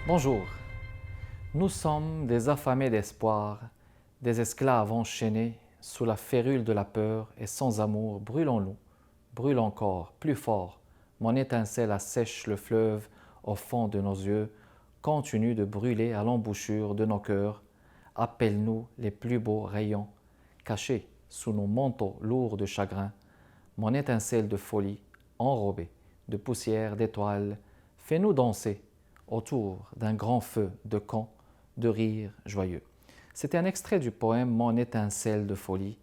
Bonjour, nous sommes des affamés d'espoir, des esclaves enchaînés sous la férule de la peur et sans amour, brûlons-nous, brûle encore, plus fort, mon étincelle assèche le fleuve au fond de nos yeux, continue de brûler à l'embouchure de nos cœurs, appelle-nous les plus beaux rayons, cachés sous nos manteaux lourds de chagrin, mon étincelle de folie, enrobée de poussière d'étoiles, fais-nous danser autour d'un grand feu de camp, de rire joyeux. C'était un extrait du poème Mon étincelle de folie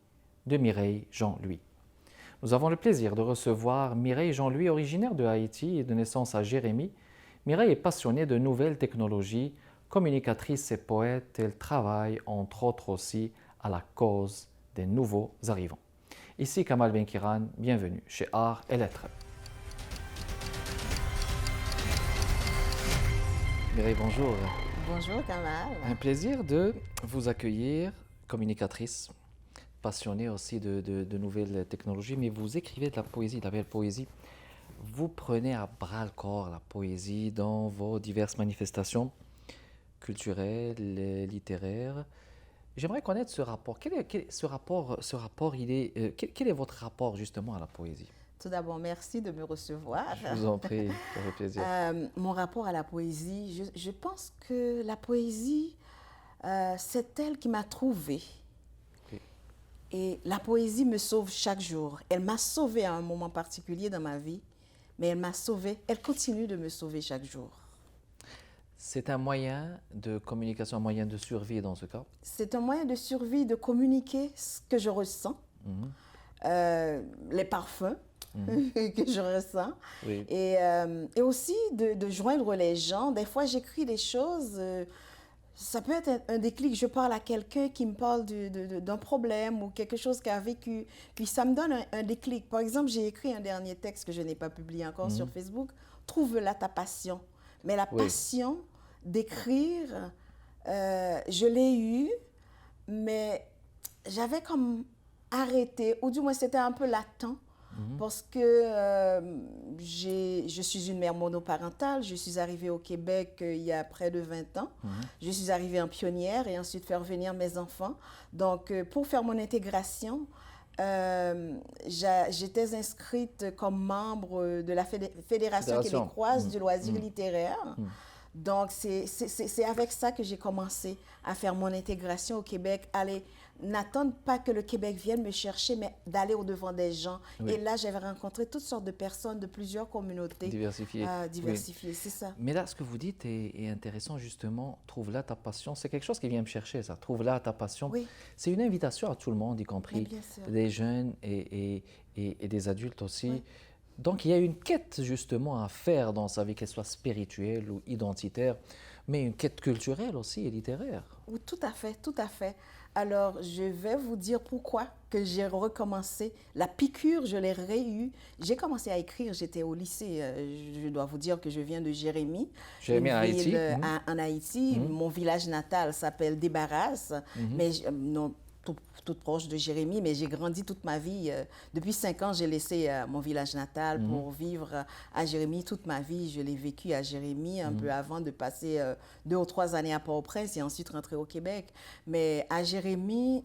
de Mireille Jean-Louis. Nous avons le plaisir de recevoir Mireille Jean-Louis, originaire de Haïti et de naissance à Jérémie. Mireille est passionnée de nouvelles technologies, communicatrice et poète. Elle travaille entre autres aussi à la cause des nouveaux arrivants. Ici Kamal Benkiran, bienvenue chez Art et Lettres. Mireille, bonjour. Bonjour Kamal. Un plaisir de vous accueillir, communicatrice, passionnée aussi de nouvelles technologies, mais vous écrivez de la poésie, de la belle poésie. Vous prenez à bras-le-corps la poésie dans vos diverses manifestations culturelles, littéraires. J'aimerais connaître ce rapport. Quel est ce rapport, quel est votre rapport justement à la poésie? Tout d'abord, merci de me recevoir. Je vous en prie, ça fait plaisir. Mon rapport à la poésie, je pense que la poésie, c'est elle qui m'a trouvée. Oui. Et la poésie me sauve chaque jour. Elle m'a sauvée à un moment particulier dans ma vie, mais elle m'a sauvée, elle continue de me sauver chaque jour. C'est un moyen de communication, un moyen de survie dans ce cas? C'est un moyen de survie, de communiquer ce que je ressens, les parfums que je ressens, Oui. et aussi de joindre les gens. Des fois, j'écris des choses, ça peut être un déclic. Je parle à quelqu'un qui me parle d'un problème ou quelque chose qu'il a vécu, puis ça me donne un déclic. Par exemple, j'ai écrit un dernier texte que je n'ai pas publié encore sur Facebook, « Trouve là ta passion ». Mais la passion d'écrire, je l'ai eue, mais j'avais comme arrêté, ou du moins c'était un peu latent, parce que je suis une mère monoparentale, je suis arrivée au Québec il y a près de 20 ans, je suis arrivée en pionnière et ensuite faire venir mes enfants. Donc pour faire mon intégration, j'étais inscrite comme membre de la Fédération québécoise du loisir littéraire. Donc, c'est avec ça que j'ai commencé à faire mon intégration au Québec, aller n'attendre pas que le Québec vienne me chercher, mais d'aller au-devant des gens. Oui. Et là, j'avais rencontré toutes sortes de personnes de plusieurs communautés. Diversifiées. Diversifiées, c'est ça. Mais là, ce que vous dites est intéressant, justement. Trouve là ta passion. C'est quelque chose qui vient me chercher, ça. Trouve là ta passion. Oui. C'est une invitation à tout le monde, y compris des jeunes et des adultes aussi. Oui. Donc, il y a une quête, justement, à faire dans sa vie, qu'elle soit spirituelle ou identitaire, mais une quête culturelle aussi et littéraire. Oui, tout à fait, tout à fait. Alors, je vais vous dire pourquoi que j'ai recommencé. La piqûre, je l'ai réeue. J'ai commencé à écrire, j'étais au lycée. Je dois vous dire que je viens de Jérémie. Jérémie, en Haïti. En Haïti. Mon village natal s'appelle Débarras, mais non, toute proche de Jérémie, mais j'ai grandi toute ma vie. Depuis 5 ans, j'ai laissé mon village natal pour vivre à Jérémie toute ma vie. Je l'ai vécu à Jérémie un peu avant de passer 2 ou 3 années à Port-au-Prince et ensuite rentrer au Québec. Mais à Jérémie,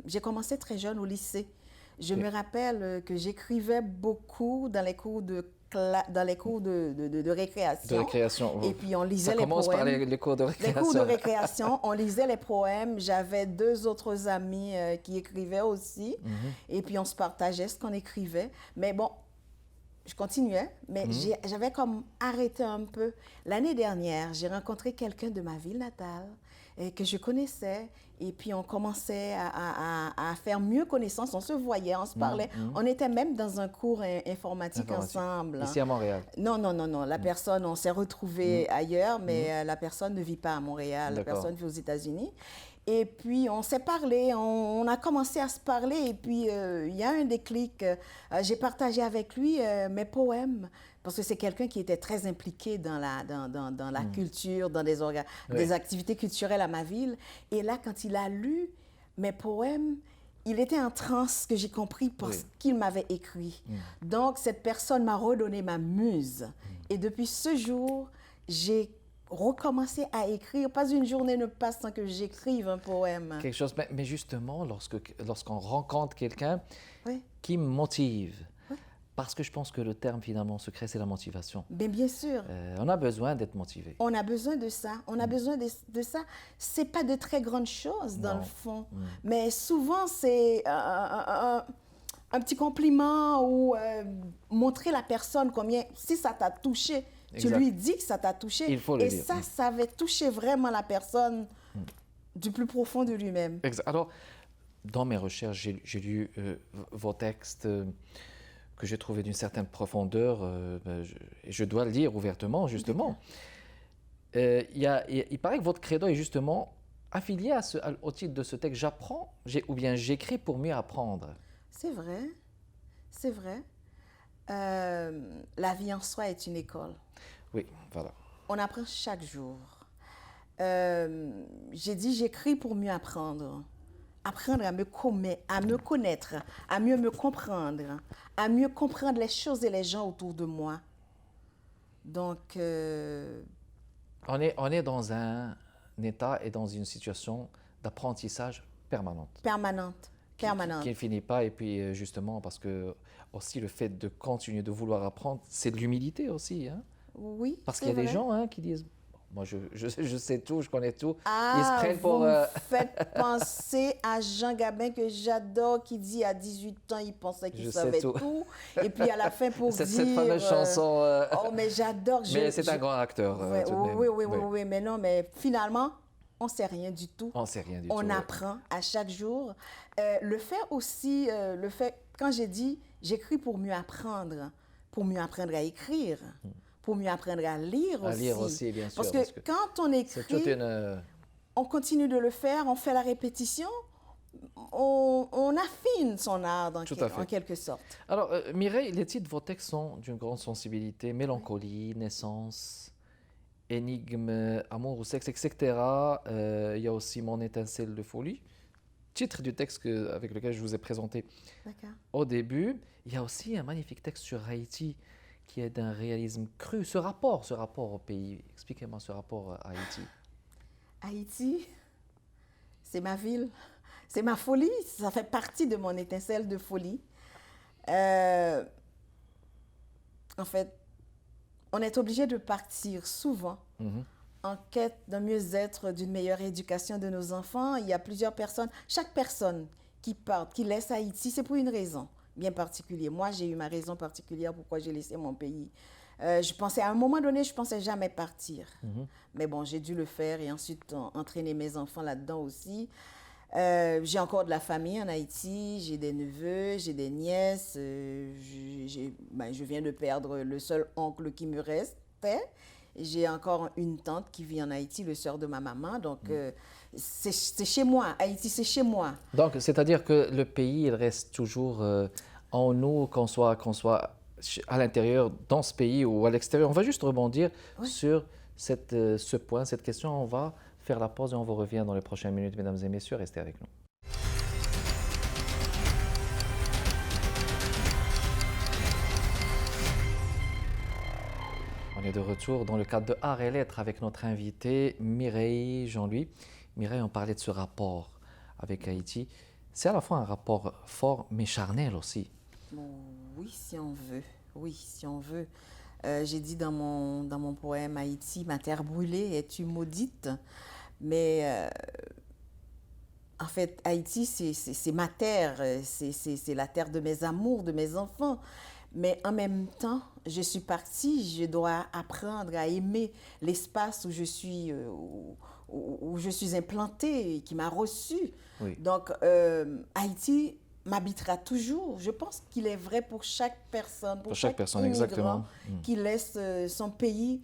j'ai commencé très jeune au lycée. Je me rappelle que j'écrivais beaucoup dans les cours de récréation. De récréation. Et puis on lisait les poèmes. Ça commence par les cours de récréation. Les cours de récréation, on lisait les poèmes. J'avais 2 autres amis qui écrivaient aussi. Et puis on se partageait ce qu'on écrivait. Mais bon, je continuais, mais j'avais comme arrêté un peu. L'année dernière, j'ai rencontré quelqu'un de ma ville natale que je connaissais. Et puis, on commençait à faire mieux connaissance. On se voyait, on se parlait. On était même dans un cours informatique ensemble. Ici à Montréal? Non. La personne, on s'est retrouvés ailleurs, mais la personne ne vit pas à Montréal. La personne vit aux États-Unis. Et puis, on s'est parlé, on a commencé à se parler. Et puis, il y a un déclic. J'ai partagé avec lui mes poèmes. Parce que c'est quelqu'un qui était très impliqué dans la culture, dans des activités culturelles à ma ville. Et là, quand il a lu mes poèmes, il était en transe, que j'ai compris parce qu'il m'avait écrit. Donc, cette personne m'a redonné ma muse. Et depuis ce jour, j'ai recommencer à écrire. Pas une journée ne passe sans que j'écrive un poème. Quelque chose, mais justement, lorsqu'on rencontre quelqu'un Oui, qui me motive, oui. parce que je pense que le terme finalement secret, c'est la motivation. Bien sûr. On a besoin d'être motivé. On a besoin de ça. On a besoin de ça. C'est pas de très grandes choses dans Non. le fond, mais souvent c'est un petit compliment ou montrer la personne combien si ça t'a touché, tu Exact. lui dis que ça t'a touché. Il faut le et dire. ça avait touché vraiment la personne du plus profond de lui-même. Exact. Alors, dans mes recherches, j'ai lu vos textes que j'ai trouvés d'une certaine profondeur, et je dois le dire ouvertement, justement. Il paraît que votre credo est justement affilié au titre de ce texte. J'apprends, ou bien j'écris pour mieux apprendre. C'est vrai, c'est vrai. La vie en soi est une école. Oui, voilà. On apprend chaque jour. J'ai dit, j'écris pour mieux apprendre. Apprendre à me connaître, à mieux me comprendre, à mieux comprendre les choses et les gens autour de moi. Donc, On est dans un état et dans une situation d'apprentissage permanente. permanente, permanente. Qui ne finit pas. Et puis, justement, parce que aussi le fait de continuer de vouloir apprendre, c'est de l'humilité aussi. Hein? Oui, Parce c'est qu'il y a des vrai. gens qui disent, moi je sais tout, je connais tout. Ah, Ils se prennent pour... vous me faites penser à Jean Gabin que j'adore, qui dit à 18 ans, il pensait qu'il Je sais savait tout. tout. Et puis à la fin, pour cette dire... fameuse chanson... Oh, mais j'adore. mais c'est un grand acteur. Ouais, tout de même. oui, mais non, mais finalement, on ne sait rien du tout. On ne sait rien du tout. On ouais. apprend à chaque jour. Le fait aussi, quand j'ai dit, j'écris pour mieux apprendre à écrire, pour mieux apprendre à lire aussi. À lire aussi, bien sûr. Parce que quand on c'est toute écrit, une... on continue de le faire, on fait la répétition, on affine son art Tout à fait. en quelque sorte. Alors, Mireille, les titres de vos textes sont d'une grande sensibilité. Mélancolie, naissance, énigme, amour ou sexe, etc. Il y a aussi Mon étincelle de folie. Titre du texte avec lequel je vous ai présenté D'accord. au début. Il y a aussi un magnifique texte sur Haïti qui est d'un réalisme cru. Ce rapport au pays. Expliquez-moi ce rapport à Haïti. Haïti, c'est ma ville, c'est ma folie, ça fait partie de mon étincelle de folie. En fait, on est obligé de partir souvent en quête d'un mieux-être, d'une meilleure éducation de nos enfants. Il y a plusieurs personnes, chaque personne qui part, qui laisse Haïti, c'est pour une raison bien particulière. Moi, j'ai eu ma raison particulière pourquoi j'ai laissé mon pays. Je pensais, à un moment donné, je pensais jamais partir. Mais bon, j'ai dû le faire et ensuite entraîner mes enfants là-dedans aussi. J'ai encore de la famille en Haïti, j'ai des neveux, j'ai des nièces. Je viens de perdre le seul oncle qui me restait. J'ai encore une tante qui vit en Haïti, le sœur de ma maman. Donc, c'est chez moi. Haïti, c'est chez moi. Donc, c'est-à-dire que le pays, il reste toujours en nous, qu'on soit à l'intérieur, dans ce pays ou à l'extérieur. On va juste rebondir sur ce point, cette question. On va faire la pause et on vous revient dans les prochaines minutes, mesdames et messieurs. Restez avec nous. On est de retour dans le cadre de Art et Lettres avec notre invité Mireille Jean-Louis. Mireille, on parlait de ce rapport avec Haïti. C'est à la fois un rapport fort mais charnel aussi. Oui, si on veut. Oui, si on veut. J'ai dit dans mon poème Haïti, ma terre brûlée, es-tu maudite? Mais en fait, Haïti, c'est ma terre, c'est la terre de mes amours, de mes enfants. Mais en même temps, je suis partie, je dois apprendre à aimer l'espace où je suis implantée, qui m'a reçue. Oui. Donc, Haïti m'habitera toujours. Je pense qu'il est vrai pour chaque personne, pour chaque personne, immigrant exactement. qui laisse son pays.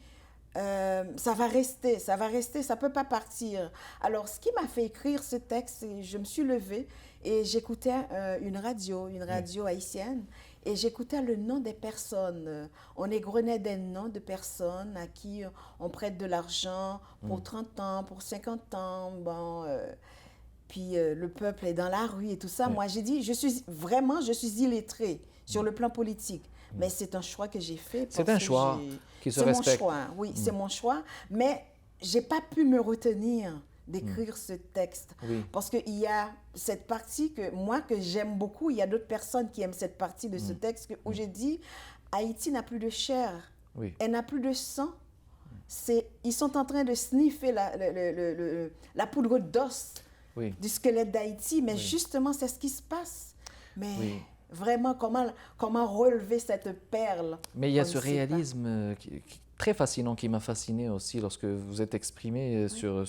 Ça va rester, ça ne peut pas partir. Alors, ce qui m'a fait écrire ce texte, je me suis levée et j'écoutais une radio haïtienne, et j'écoutais le nom des personnes. On égrenait des noms de personnes à qui on prête de l'argent pour 30 ans, pour 50 ans. Bon, puis le peuple est dans la rue et tout ça. Moi, j'ai dit, je suis illettrée sur le plan politique. Mais c'est un choix que j'ai fait. C'est un choix qui se respecte. respecte. C'est mon choix, oui, c'est mon choix. Mais j'ai pas pu me retenir d'écrire ce texte. Oui. Parce qu'il y a cette partie que moi, que j'aime beaucoup, il y a d'autres personnes qui aiment cette partie de ce texte où j'ai dit, Haïti n'a plus de chair, Oui. elle n'a plus de sang. Ils sont en train de sniffer la poudre d'os Oui. du squelette d'Haïti, mais Oui. justement, c'est ce qui se passe. Mais Oui. vraiment, comment relever cette perle? Mais il y a on ce ne sait pas. réalisme très fascinant qui m'a fasciné aussi lorsque vous êtes exprimé sur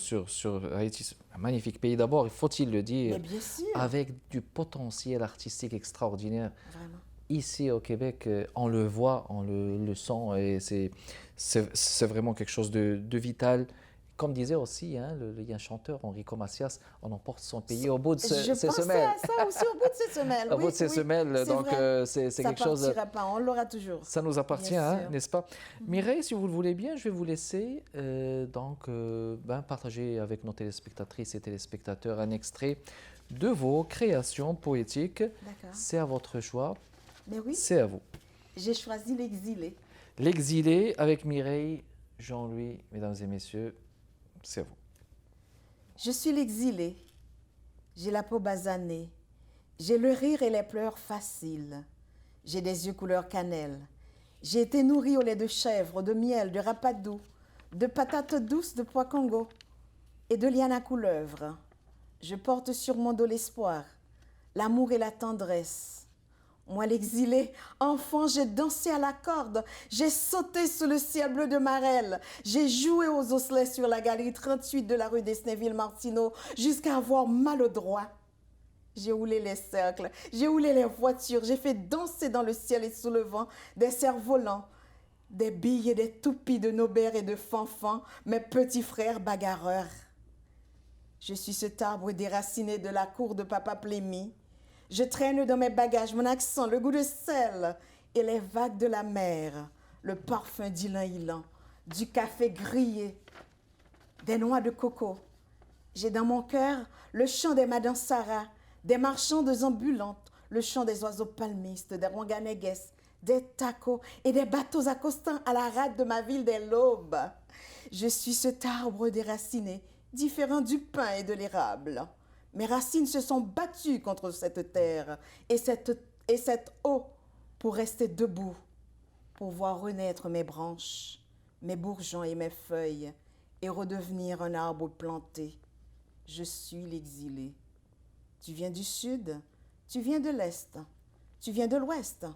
Haïti. Un magnifique pays d'abord, faut-il le Mais dire, bien sûr, avec du potentiel artistique extraordinaire. vraiment. Ici au Québec, on le voit, on le sent et c'est vraiment quelque chose de vital. Comme disait aussi, hein, il y a un chanteur, Enrico Macias, on emporte son pays au bout de Je ses pensais semelles. à ça aussi au bout de ces semelles. Au Oui, bout de ses oui, semelles, c'est donc vrai. c'est Ça quelque chose. partira pas, on l'aura toujours. Ça nous appartient, Bien hein, sûr. n'est-ce pas? Mireille, si vous le voulez bien, je vais vous laisser partager avec nos téléspectatrices et téléspectateurs un extrait de vos créations poétiques. D'accord. C'est à votre choix, Mais oui, c'est à vous. j'ai choisi l'exilé. L'exilé avec Mireille, Jean-Louis, mesdames et messieurs, c'est à vous. Je suis l'exilé. J'ai la peau basanée. J'ai le rire et les pleurs faciles. J'ai des yeux couleur cannelle. J'ai été nourrie au lait de chèvre, de miel, de rapadou, de patates douces, de pois Congo et de liane à couleuvre. Je porte sur mon dos l'espoir, l'amour et la tendresse. Moi, l'exilé, enfant, j'ai dansé à la corde, j'ai sauté sous le ciel bleu de Marelle, j'ai joué aux osselets sur la galerie 38 de la rue d'Esnéville-Martineau jusqu'à avoir mal au droit. J'ai roulé les cercles, j'ai roulé les voitures, j'ai fait danser dans le ciel et sous le vent des cerfs-volants, des billes et des toupies de Nobert et de Fanfan, mes petits frères bagarreurs. Je suis cet arbre déraciné de la cour de Papa Plémy. Je traîne dans mes bagages mon accent, le goût de sel et les vagues de la mer, le parfum d'ylang-ylang, du café grillé, des noix de coco. J'ai dans mon cœur le chant des Madame Sarah, des marchandes ambulantes, le chant des oiseaux palmistes, des ronganegues, des tacos et des bateaux accostant à la rade de ma ville des Lobes. Je suis cet arbre déraciné, différent du pain et de l'érable. Mes racines se sont battues contre cette terre et cette eau pour rester debout, pour voir renaître mes branches, mes bourgeons et mes feuilles et redevenir un arbre planté. Je suis l'exilé. Tu viens du sud, tu viens de l'est, tu viens de l'ouest.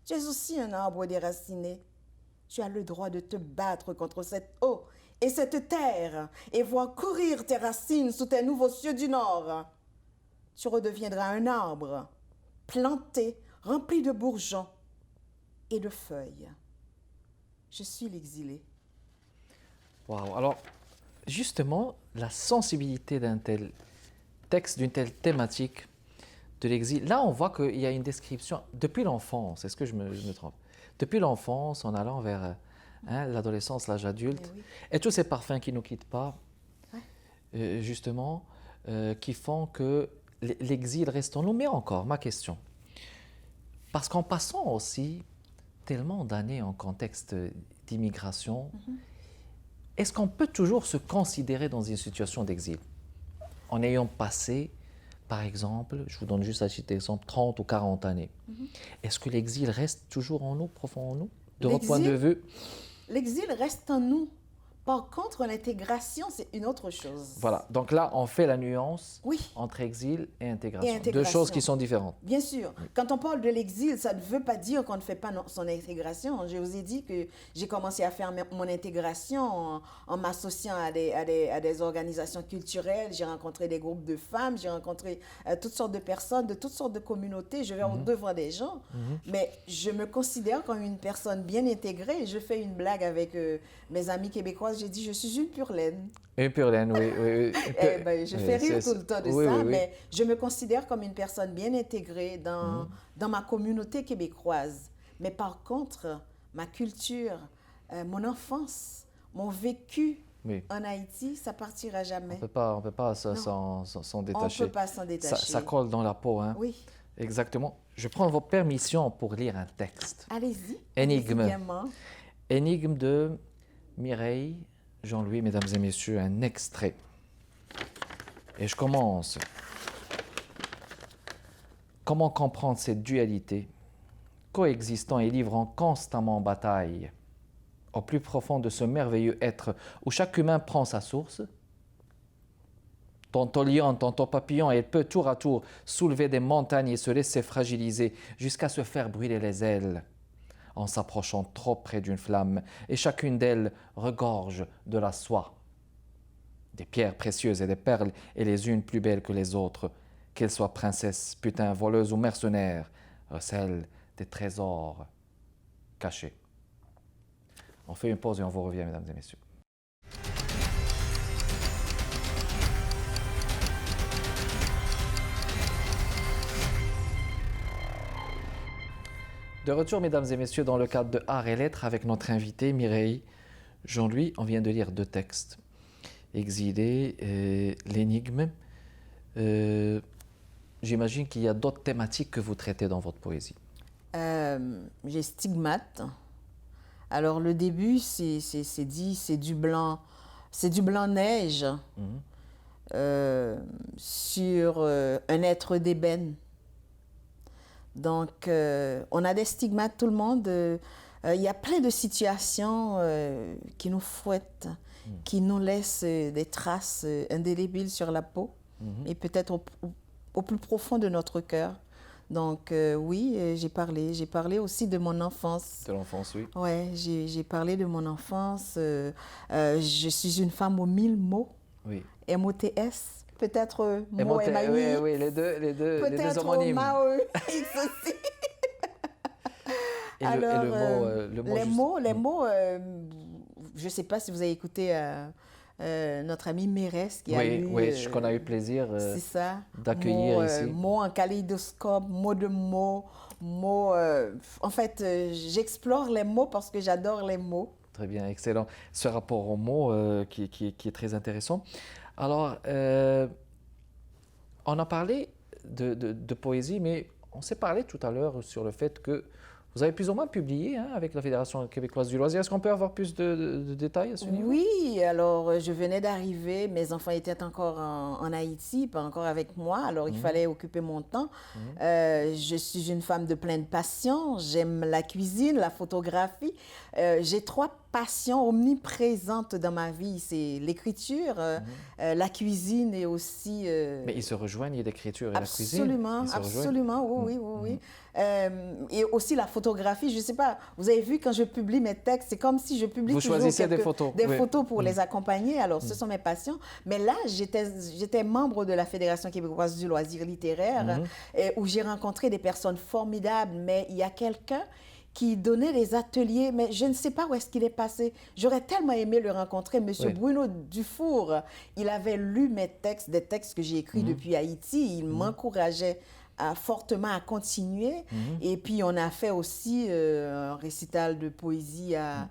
Tu es aussi un arbre déraciné. Tu as le droit de te battre contre cette eau et cette terre et voir courir tes racines sous tes nouveaux cieux du nord. Tu redeviendras un arbre, planté, rempli de bourgeons et de feuilles. Je suis l'exilé. Waouh. Alors, justement, la sensibilité d'un tel texte, d'une telle thématique de l'exil, là, on voit qu'il y a une description depuis l'enfance, est-ce que je me trompe? Depuis l'enfance, en allant vers l'adolescence, l'âge adulte, Oui. et tous ces parfums qui ne nous quittent pas, justement, qui font que l'exil reste en nous. Mais encore, ma question, parce qu'en passant aussi tellement d'années en contexte d'immigration, est-ce qu'on peut toujours se considérer dans une situation d'exil en ayant passé, par exemple, je vous donne juste un petit exemple, 30 ou 40 années? Est-ce que l'exil reste toujours en nous, profond en nous, de votre point de vue? L'exil reste en nous. Par contre, l'intégration, c'est une autre chose. Voilà, donc là, on fait la nuance Oui. entre exil et intégration. Et intégration. Deux choses qui sont différentes. Bien sûr. Quand on parle de l'exil, ça ne veut pas dire qu'on ne fait pas son intégration. Je vous ai dit que j'ai commencé à faire mon intégration en m'associant à des organisations culturelles. J'ai rencontré des groupes de femmes, j'ai rencontré toutes sortes de personnes, de toutes sortes de communautés. Je vais au-devant des gens. Mais je me considère comme une personne bien intégrée. Je fais une blague avec mes amies québécoises. J'ai dit, je suis une pure laine. Une pure laine, oui. Eh ben, je fais rire tout le temps de oui, ça, oui, oui. mais je me considère comme une personne bien intégrée dans ma communauté québécoise. Mais par contre, ma culture, mon enfance, mon vécu Oui. en Haïti, ça partira jamais. On peut pas s'en détacher. On ne peut pas s'en détacher. Ça colle dans la peau, hein. Oui. Exactement. Je prends vos permissions pour lire un texte. Allez-y. Énigme. Allez-y gaiement. Énigme de Mireille Jean-Louis, mesdames et messieurs, un extrait. Et je commence. Comment comprendre cette dualité, coexistant et livrant constamment bataille, au plus profond de ce merveilleux être où chaque humain prend sa source? Tantôt lion, tantôt papillon, il peut tour à tour soulever des montagnes et se laisser fragiliser jusqu'à se faire brûler les ailes en s'approchant trop près d'une flamme, et chacune d'elles regorge de la soie. Des pierres précieuses et des perles, et les unes plus belles que les autres, qu'elles soient princesses, putains, voleuses ou mercenaires, recèlent des trésors cachés. On fait une pause et on vous revient, mesdames et messieurs. De retour, mesdames et messieurs, dans le cadre de Art et Lettres avec notre invité Mireille Jean-Louis. On vient de lire 2 textes, Exilé et L'énigme. J'imagine qu'il y a d'autres thématiques que vous traitez dans votre poésie. J'ai Stigmate. Alors le début, c'est dit, c'est du blanc neige sur un être d'ébène. Donc, on a des stigmates, tout le monde. Il y a plein de situations qui nous fouettent, qui nous laissent des traces indélébiles sur la peau et peut-être au plus profond de notre cœur. Donc, oui, j'ai parlé aussi de mon enfance. De l'enfance, oui. Oui, j'ai parlé de mon enfance. Je suis une femme aux 1000 mots. Oui. MOTS. Peut-être mot Oui, MAUX. oui, les deux Peut-être homonymes. MAUX aussi. Alors, les mots, je ne sais pas si vous avez écouté notre ami Mérès qui a lu... Oui, qu'on a eu plaisir d'accueillir ici. Mots en kaléidoscope, mots de mots, en fait, j'explore les mots parce que j'adore les mots. Très bien, excellent. Ce rapport aux mots qui est très intéressant. Alors, on a parlé de poésie, mais on s'est parlé tout à l'heure sur le fait que vous avez plus ou moins publié avec la Fédération québécoise du loisir. Est-ce qu'on peut avoir plus de détails à ce niveau? Oui, alors je venais d'arriver, mes enfants étaient encore en Haïti, pas encore avec moi, alors il fallait occuper mon temps. Je suis une femme de pleine passion, j'aime la cuisine, la photographie. J'ai 3 passions omniprésentes dans ma vie, c'est l'écriture, la cuisine et aussi... Mais ils se rejoignent, l'écriture et la cuisine? Absolument, oui. Et aussi la photographie, je ne sais pas, vous avez vu quand je publie mes textes, c'est comme si je publie vous toujours choisissez des photos pour les accompagner, alors ce sont mes passions. Mais là, j'étais membre de la Fédération québécoise du loisir littéraire, où j'ai rencontré des personnes formidables, mais il y a quelqu'un qui donnait des ateliers, mais je ne sais pas où est-ce qu'il est passé. J'aurais tellement aimé le rencontrer, Monsieur Bruno Dufour. Il avait lu mes textes, des textes que j'ai écrits depuis Haïti. Il m'encourageait fortement à continuer. Et puis, on a fait aussi un récital de poésie à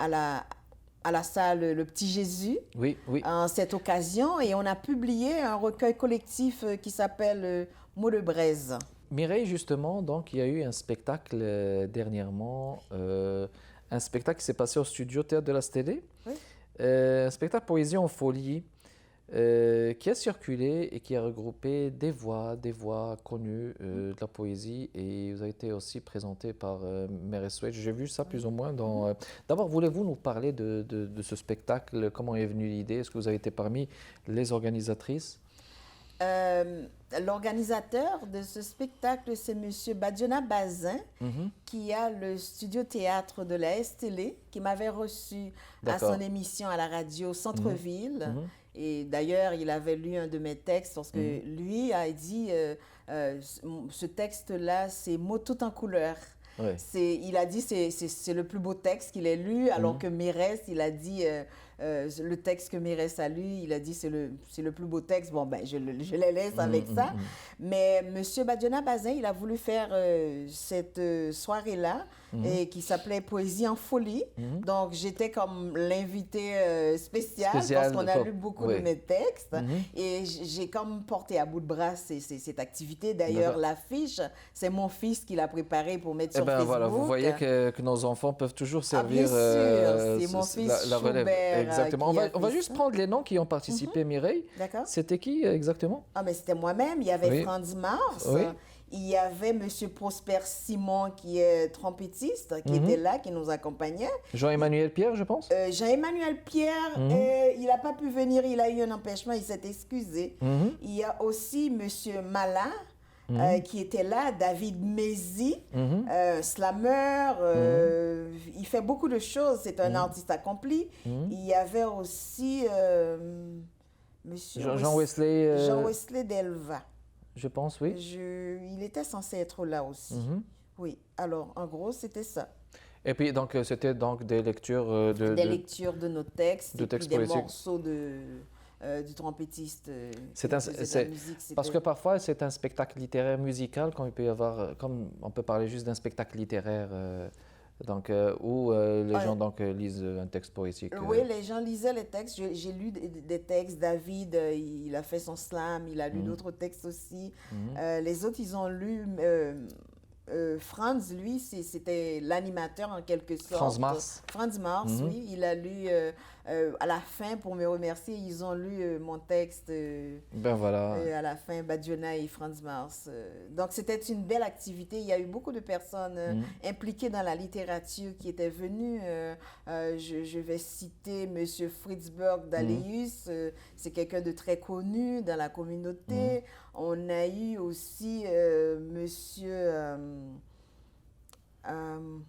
la salle Le Petit Jésus en cette occasion. Et on a publié un recueil collectif qui s'appelle Mots de braise. Mireille, justement, donc, il y a eu un spectacle dernièrement, un spectacle qui s'est passé au studio Théâtre de la Stélée, un spectacle Poésie en folie, qui a circulé et qui a regroupé des voix connues de la poésie, et vous avez été aussi présenté par Mérès Souhaite. J'ai vu ça plus ou moins dans... D'abord, voulez-vous nous parler de ce spectacle? Comment est venue l'idée? Est-ce que vous avez été parmi les organisatrices? L'organisateur de ce spectacle, c'est M. Badiona Bazin, qui a le studio théâtre de la STL, qui m'avait reçu à son émission à la radio Centre-Ville. Et d'ailleurs, il avait lu un de mes textes parce que lui a dit ce texte-là, c'est mots tout en couleur. Il a dit c'est le plus beau texte qu'il ait lu, alors que Mérès, il a dit le texte que Mérès a lu, il a dit c'est le plus beau texte. Bon, ben, je les laisse avec ça. Mais Monsieur Badiona Bazin, il a voulu faire cette soirée-là et qui s'appelait Poésie en folie. Donc, j'étais comme l'invité spécial parce qu'on a lu beaucoup de mes textes. Et j'ai comme porté à bout de bras cette activité. D'ailleurs, l'affiche, c'est mon fils qui l'a préparée pour mettre sur Facebook. Voilà, vous voyez que nos enfants peuvent toujours servir c'est mon fils la relève. Schubert, Exactement. On va juste prendre les noms qui ont participé, Mireille. D'accord. C'était qui exactement? Ah, mais c'était moi-même. Il y avait Franz Mars. Oui. Il y avait Monsieur Prosper Simon, qui est trompettiste, qui était là, qui nous accompagnait. Jean-Emmanuel Pierre, je pense? Jean-Emmanuel Pierre, il n'a pas pu venir, il a eu un empêchement, il s'est excusé. Il y a aussi Monsieur Mala, qui était là, David Mézi, slammer, il fait beaucoup de choses, c'est un artiste accompli. Il y avait aussi Monsieur Jean Wesley. Jean Wesley Delva. Je pense, oui. Il était censé être là aussi. Oui, alors en gros, c'était ça. Et puis, donc, c'était donc des lectures des lectures de nos textes, de textes des poétiques. Morceaux du trompettiste. Parce que parfois, c'est un spectacle littéraire musical, comme il peut y avoir, comme on peut parler juste d'un spectacle littéraire. Où les gens lisent un texte poétique. Oui, les gens lisaient les textes. J'ai lu des textes. David, il a fait son slam. Il a lu d'autres textes aussi. Les autres, ils ont lu... Franz, lui, c'était l'animateur en quelque sorte. Franz Mars, oui. Il a lu à la fin, pour me remercier, ils ont lu mon texte à la fin, Badiona et Franz Mars. Donc, c'était une belle activité. Il y a eu beaucoup de personnes impliquées dans la littérature qui étaient venues. Je vais citer M. Fritzberg d'Aleus. C'est quelqu'un de très connu dans la communauté. On a eu aussi monsieur...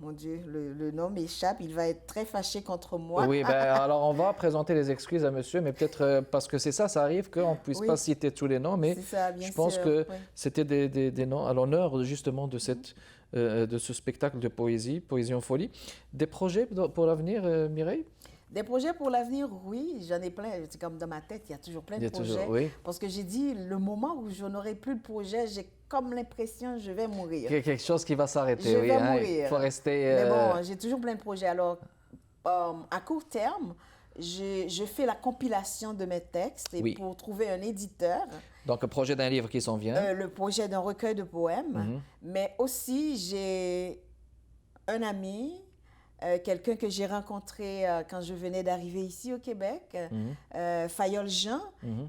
mon Dieu, le nom m'échappe, il va être très fâché contre moi. Oui, alors on va présenter les excuses à monsieur, mais peut-être parce que c'est ça arrive qu'on ne puisse pas citer tous les noms, mais ça, je pense que c'était des noms à l'honneur justement de, de ce spectacle de poésie en folie. Des projets pour l'avenir, Mireille? Des projets pour l'avenir, oui, j'en ai plein. C'est comme dans ma tête, il y a toujours plein de projets. Parce que j'ai dit, le moment où je n'aurai plus de projet, j'ai comme l'impression que je vais mourir. Quelque chose qui va s'arrêter, je vais mourir. Il faut rester... Mais bon, j'ai toujours plein de projets. Alors, à court terme, je fais la compilation de mes textes pour trouver un éditeur. Donc, le projet d'un livre qui s'en vient. Le projet d'un recueil de poèmes. Mais aussi, j'ai un ami... quelqu'un que j'ai rencontré quand je venais d'arriver ici au Québec, Fayol Jean,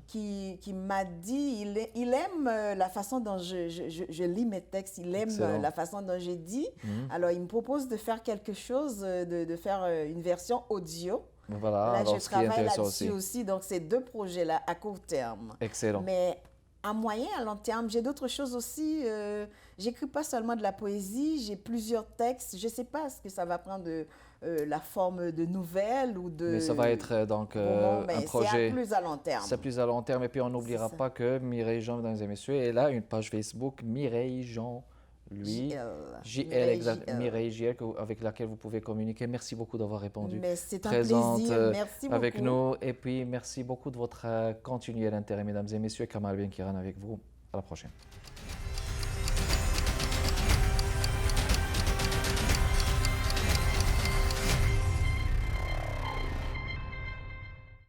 qui m'a dit, il aime la façon dont je lis mes textes, il aime la façon dont je dis. Alors, il me propose de faire quelque chose, de faire une version audio. Voilà, là, je travaille là-dessus aussi. Donc, c'est deux projets-là à court terme. Excellent. Mais à moyen, à long terme, j'ai d'autres choses aussi. J'écris pas seulement de la poésie, j'ai plusieurs textes. Je ne sais pas ce que ça va prendre la forme de nouvelles ou de... Mais ça va être donc un projet... C'est plus à long terme. C'est plus à long terme. Et puis, on n'oubliera pas que Mireille Jean, mesdames et messieurs, elle a une page Facebook, Mireille Jean, lui, Mireille JL, avec laquelle vous pouvez communiquer. Merci beaucoup d'avoir répondu. Mais c'est un plaisir. Merci beaucoup. Avec nous. Et puis, merci beaucoup de votre continuel intérêt, mesdames et messieurs. Kamal Ben Kiran avec vous. À la prochaine.